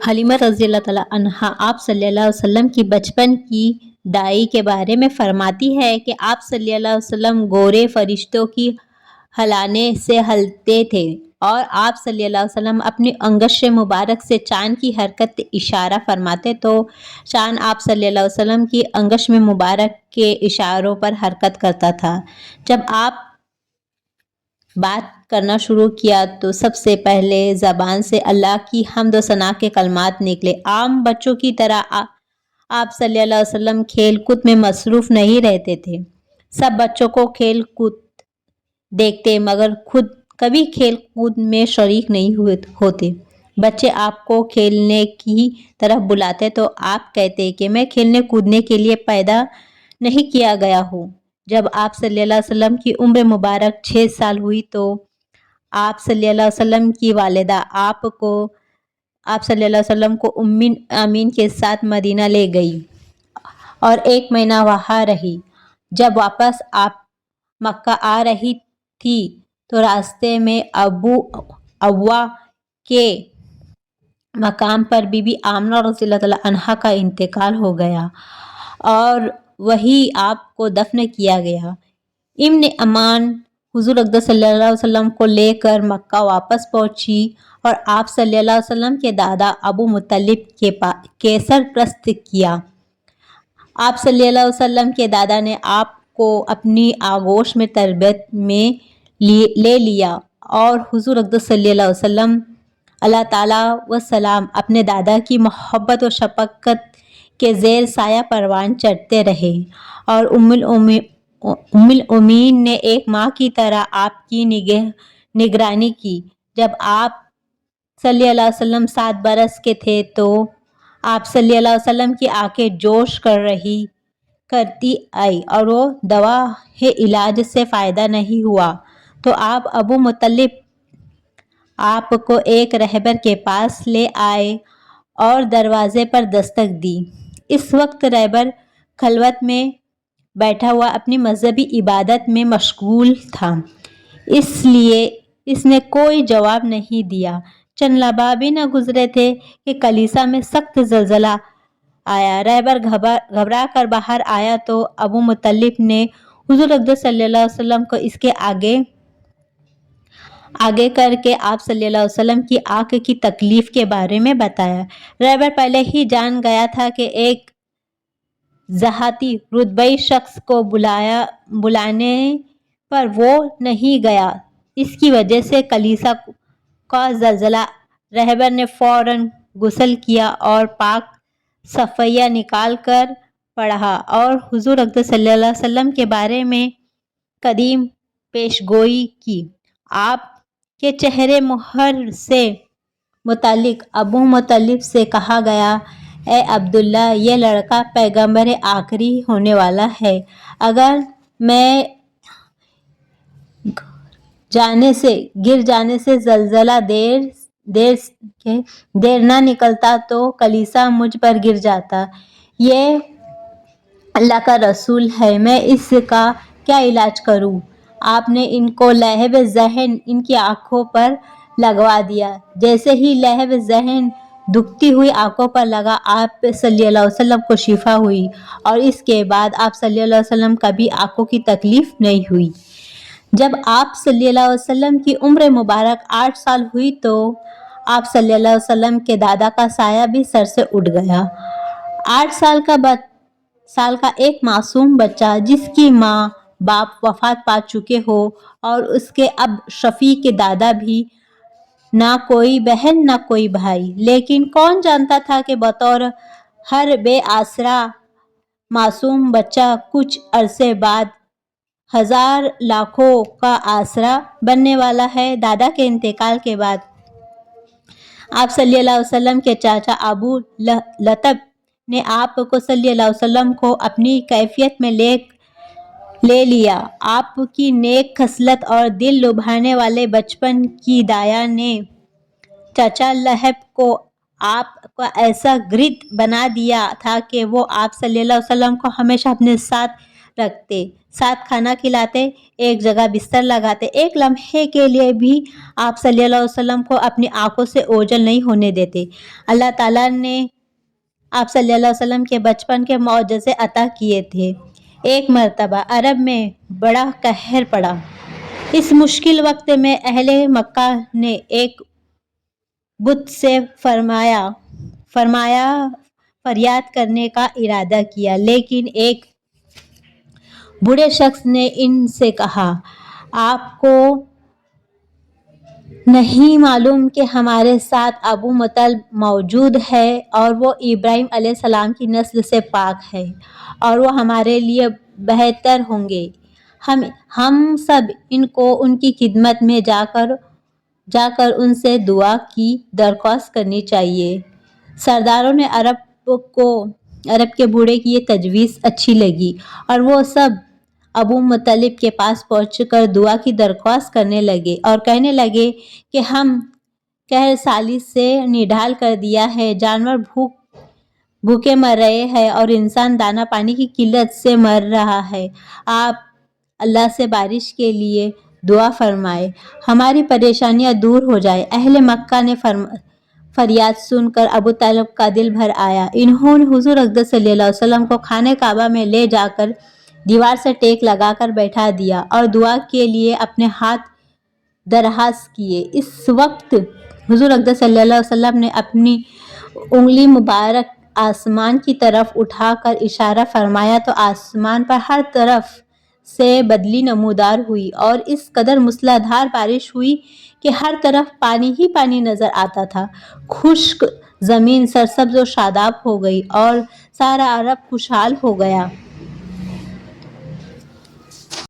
حلیمہ رضی اللہ تعالیٰ عنہا آپ صلی اللہ علیہ وسلم کی بچپن کی دائی کے بارے میں فرماتی ہے کہ آپ صلی اللہ علیہ وسلم گورے فرشتوں کی ہلانے سے ہلتے تھے اور آپ صلی اللہ علیہ وسلم اپنی انگشت مبارک سے چاند کی حرکت اشارہ فرماتے تو چاند آپ صلی اللہ علیہ وسلم کی انگشت مبارک کے اشاروں پر حرکت کرتا تھا۔ جب آپ بات کرنا شروع کیا تو سب سے پہلے زبان سے اللہ کی حمد و ثنا کے کلمات نکلے۔ عام بچوں کی طرح آپ صلی اللہ علیہ وسلم کھیل کود میں مصروف نہیں رہتے تھے۔ سب بچوں کو کھیل کود دیکھتے مگر خود کبھی کھیل کود میں شریک نہیں ہوتے۔ بچے آپ کو کھیلنے کی طرف بلاتے تو آپ کہتے کہ میں کھیلنے کودنے کے لیے پیدا نہیں کیا گیا ہوں۔ جب آپ صلی اللہ علیہ وسلم کی عمر مبارک 6 سال ہوئی تو آپ صلی اللہ علیہ وسلم کی والدہ آپ صلی اللہ علیہ وسلم کو ام ایمن کے ساتھ مدینہ لے گئی اور 1 مہینہ وہاں رہی۔ جب واپس آپ مکہ آ رہی تھی تو راستے میں ابو عوا کے مقام پر بی بی آمنہ رضی اللہ تعالیٰ عنہا کا انتقال ہو گیا اور وہیں آپ کو دفن کیا گیا۔ ام ایمن حضور اقدس صلی اللہ علیہ وسلم کو لے کر مکہ واپس پہنچی اور آپ صلی اللہ علیہ وسلم کے دادا ابو مطلب کے سرپرست کیا۔ آپ صلی اللہ علیہ وسلم کے دادا نے آپ کو اپنی آغوش میں تربیت میں لے لیا اور حضور اقدس صلی اللہ علیہ وسلم اللہ تعالیٰ وسلام اپنے دادا کی محبت و شفقت کے زیر سایہ پروان چڑھتے رہے اور ام المؤمنین نے ایک ماں کی طرح آپ کی نگرانی کی۔ جب آپ صلی اللہ علیہ وسلم 7 برس کے تھے تو آپ صلی اللہ علیہ وسلم کی آنکھیں جوش کرتی آئی اور وہ دوا علاج سے فائدہ نہیں ہوا تو آپ ابو مطلب آپ کو ایک رہبر کے پاس لے آئے اور دروازے پر دستک دی۔ اس وقت رہبر خلوت میں بیٹھا ہوا اپنی مذہبی عبادت میں مشغول تھا، اس لیے اس نے کوئی جواب نہیں دیا۔ چند لمحہ بھی نہ گزرے تھے کہ کلیسا میں سخت زلزلہ آیا۔ رہبر گھبرا کر باہر آیا تو ابو مطلب نے حضور اقدس صلی اللہ علیہ وسلم کو اس کے آگے کر کے آپ صلی اللہ علیہ وسلم کی آنکھ کی تکلیف کے بارے میں بتایا۔ رہبر پہلے ہی جان گیا تھا کہ ایک ذاتی رتبئی شخص کو بلانے پر وہ نہیں گیا، اس کی وجہ سے کلیسا کا زلزلہ۔ رہبر نے فوراً غسل کیا اور پاک صفحہ نکال کر پڑھا اور حضور اقدس صلی اللہ علیہ وسلم کے بارے میں قدیم پیشگوئی کی۔ آپ کے چہرہ مہر سے متعلق ابو مطلب سے کہا گیا، اے عبداللہ، یہ لڑکا پیغمبر آخری ہونے والا ہے۔ اگر میں گر جانے سے زلزلہ دیر نہ نکلتا تو کلیسا مجھ پر گر جاتا۔ یہ اللہ کا رسول ہے، میں اس کا کیا علاج کروں؟ آپ نے ان کو لہب ذہن ان کی آنکھوں پر لگوا دیا۔ جیسے ہی لہب ذہن دکھتی ہوئی آنکھوں پر لگا، آپ صلی اللہ علیہ وسلم کو شفا ہوئی اور اس کے بعد آپ صلی اللہ علیہ وسلم کبھی آنکھوں کی تکلیف نہیں ہوئی۔ جب آپ صلی اللہ علیہ وسلم کی عمر مبارک 8 سال ہوئی تو آپ صلی اللہ علیہ وسلم کے دادا کا سایہ بھی سر سے اٹھ گیا۔ 8 سال کا ایک معصوم بچہ جس کی ماں باپ وفات پا چکے ہو اور اس کے اب شفیق دادا بھی، نہ کوئی بہن نہ کوئی بھائی، لیکن کون جانتا تھا کہ بطور ہر بے آسرا معصوم بچہ کچھ عرصے بعد ہزار لاکھوں کا آسرا بننے والا ہے۔ دادا کے انتقال کے بعد آپ صلی اللہ علیہ وسلم کے چاچا ابو لہب نے آپ کو صلی اللہ علیہ وسلم کو اپنی کیفیت میں لے لیا۔ آپ کی نیک خصلت اور دل لبھانے والے بچپن کی دایا نے چچا لہب کو آپ کا ایسا گرد بنا دیا تھا کہ وہ آپ صلی اللہ علیہ وسلم کو ہمیشہ اپنے ساتھ رکھتے، ساتھ کھانا کھلاتے، ایک جگہ بستر لگاتے، ایک لمحے کے لیے بھی آپ صلی اللہ علیہ وسلم کو اپنی آنکھوں سے اوجھل نہیں ہونے دیتے۔ اللہ تعالیٰ نے آپ صلی اللہ علیہ وسلم کے بچپن کے معجزے عطا کیے تھے۔ ایک مرتبہ عرب میں بڑا قہر پڑا۔ اس مشکل وقت میں اہل مکہ نے ایک بت سے فریاد کرنے کا ارادہ کیا، لیکن ایک بوڑھے شخص نے ان سے کہا، آپ کو نہیں معلوم کہ ہمارے ساتھ ابو مطلب موجود ہے اور وہ ابراہیم علیہ السلام کی نسل سے پاک ہے اور وہ ہمارے لیے بہتر ہوں گے۔ ہم سب کو ان کی خدمت میں جا کر ان سے دعا کی درخواست کرنی چاہیے۔ سرداروں نے عرب کے بوڑھے کی یہ تجویز اچھی لگی اور وہ سب ابو مطلب کے پاس پہنچ کر دعا کی درخواست کرنے لگے اور کہنے لگے کہ ہم قحط سالی سے نڈھال کر دیا ہے، جانور بھوکے مر رہے ہیں اور انسان دانہ پانی کی قلت سے مر رہا ہے۔ آپ اللہ سے بارش کے لیے دعا فرمائیں، ہماری پریشانیاں دور ہو جائیں۔ اہل مکہ نے فریاد سن کر ابو طالب کا دل بھر آیا۔ انہوں نے حضور اقدس صلی اللہ علیہ وسلم کو خانہ کعبہ میں لے جا کر دیوار سے ٹیک لگا کر بیٹھا دیا اور دعا کے لیے اپنے ہاتھ دراز کیے۔ اس وقت حضور اقدس صلی اللہ علیہ وسلم نے اپنی انگلی مبارک آسمان کی طرف اٹھا کر اشارہ فرمایا تو آسمان پر ہر طرف سے بادلی نمودار ہوئی اور اس قدر موسلا دھار بارش ہوئی کہ ہر طرف پانی ہی پانی نظر آتا تھا۔ خشک زمین سرسبز و شاداب ہو گئی اور سارا عرب خوشحال ہو گیا۔